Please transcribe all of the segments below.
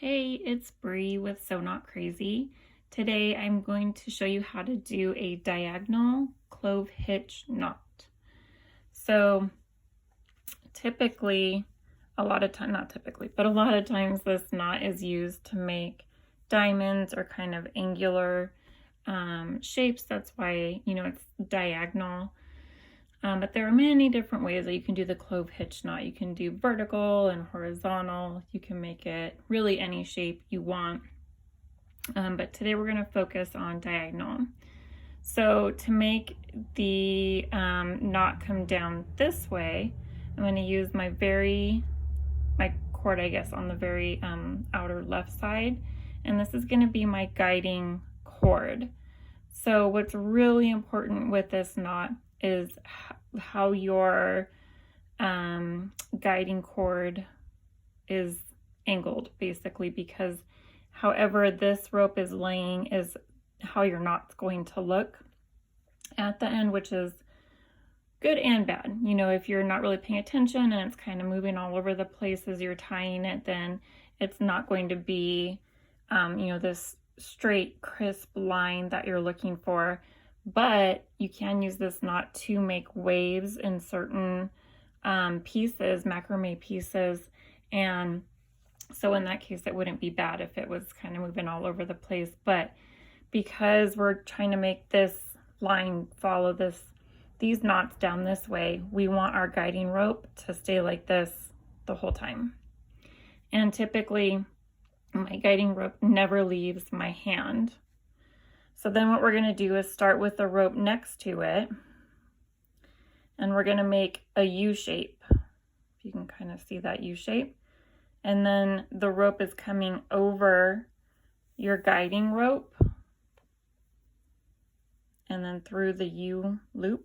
Hey, it's Bree with So Not Crazy. Today I'm going to show you how to do a diagonal clove hitch knot. So typically, a lot of times this knot is used to make diamonds or kind of angular shapes. That's why, it's diagonal. But there are many different ways that you can do the clove hitch knot. You can do vertical and horizontal. You can make it really any shape you want. But today we're going to focus on diagonal. So to make the knot come down this way, I'm going to use my cord, I guess, on the very outer left side. And this is going to be my guiding cord. So what's really important with this knot is how your guiding cord is angled, basically, because however this rope is laying is how your knot's going to look at the end, which is good and bad. If you're not really paying attention and it's kind of moving all over the place as you're tying it, then it's not going to be, this straight, crisp line that you're looking for. But you can use this knot to make waves in certain pieces, macrame pieces. And so in that case, it wouldn't be bad if it was kind of moving all over the place. But because we're trying to make this line follow these knots down this way, we want our guiding rope to stay like this the whole time. And typically, my guiding rope never leaves my hand. So then what we're going to do is start with the rope next to it, and we're going to make a U shape. If you can kind of see that U shape. And then the rope is coming over your guiding rope and then through the U loop.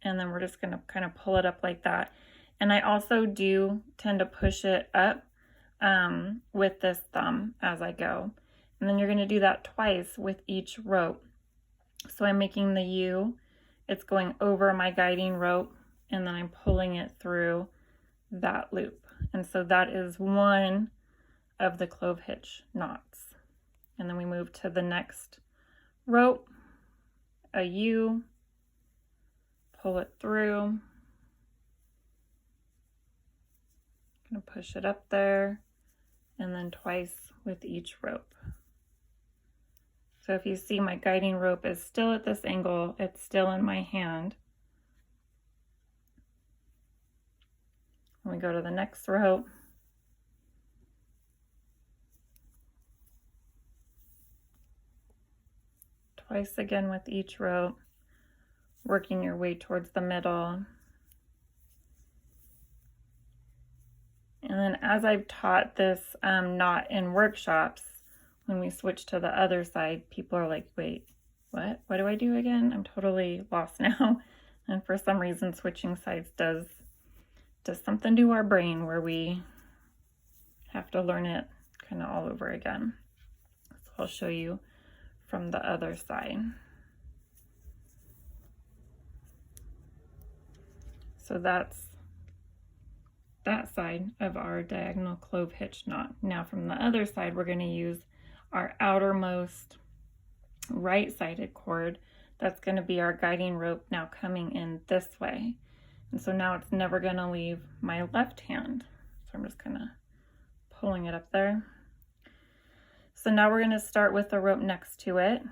And then we're just going to kind of pull it up like that. And I also do tend to push it up with this thumb as I go. And then you're going to do that twice with each rope. So I'm making the U, it's going over my guiding rope, and then I'm pulling it through that loop. And so that is one of the clove hitch knots. And then we move to the next rope, a U, pull it through. I'm going to push it up there, and then twice with each rope. So if you see, my guiding rope is still at this angle, it's still in my hand. When we go to the next rope, twice again with each rope, working your way towards the middle. And then as I've taught this knot in workshops, when we switch to the other side, people are like, wait, what do I do again? I'm totally lost now. And for some reason, switching sides does something to our brain where we have to learn it kind of all over again. So I'll show you from the other side. So that's that side of our diagonal clove hitch knot. Now from the other side, we're going to use our outermost right-sided cord. That's going to be our guiding rope now coming in this way. And so now it's never going to leave my left hand. So I'm just kind of pulling it up there. So now we're going to start with the rope next to it.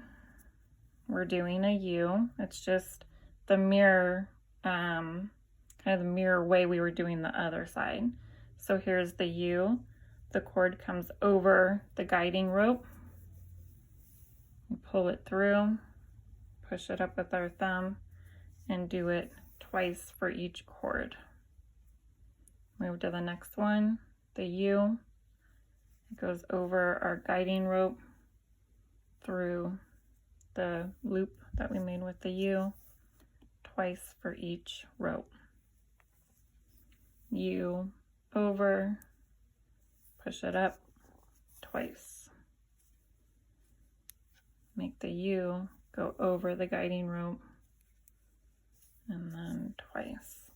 We're doing a U. It's just the mirror, kind of the mirror way we were doing the other side. So here's the U. The cord comes over the guiding rope. We pull it through, push it up with our thumb, and do it twice for each cord. Move to the next one, the U. It goes over our guiding rope through the loop that we made with the U, twice for each rope. U over, push it up twice. Make the U go over the guiding rope, and then twice.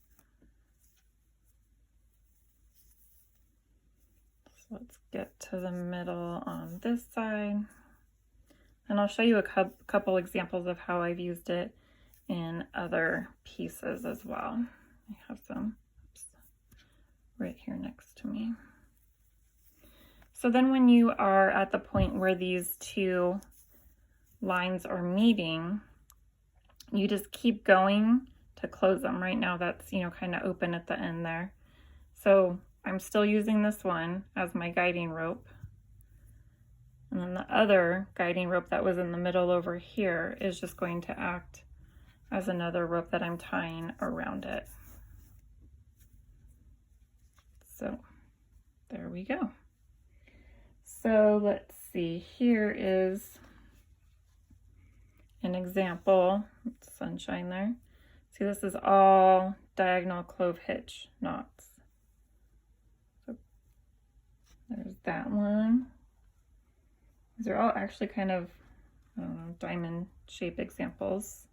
So let's get to the middle on this side. And I'll show you a couple examples of how I've used it in other pieces as well. I have some right here next to me. So then when you are at the point where these two lines are meeting, you just keep going to close them. Right now that's, you know, kind of open at the end there. So I'm still using this one as my guiding rope. And then the other guiding rope that was in the middle over here is just going to act as another rope that I'm tying around it. So there we go. So let's see, here is an example, sunshine there. See, this is all diagonal clove hitch knots. So there's that one. These are all actually kind of, I don't know, diamond shape examples.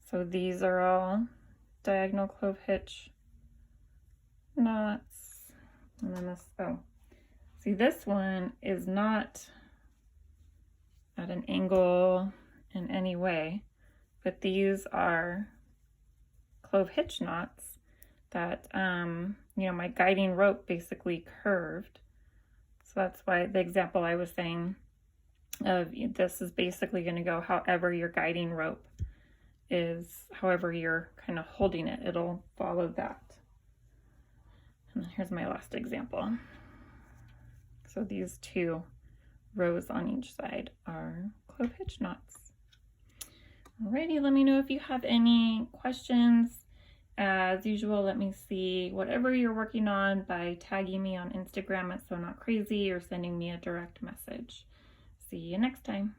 So these are all diagonal clove hitch knots. And then this, oh, see, this one is not at an angle in any way, but these are clove hitch knots that, you know, my guiding rope basically curved. So that's why the example I was saying of this is basically going to go however your guiding rope is, however you're kind of holding it, it'll follow that. And then here's my last example. So these two rows on each side are clove hitch knots. Alrighty, let me know if you have any questions. As usual, let me see whatever you're working on by tagging me on Instagram at So Not Crazy or sending me a direct message. See you next time.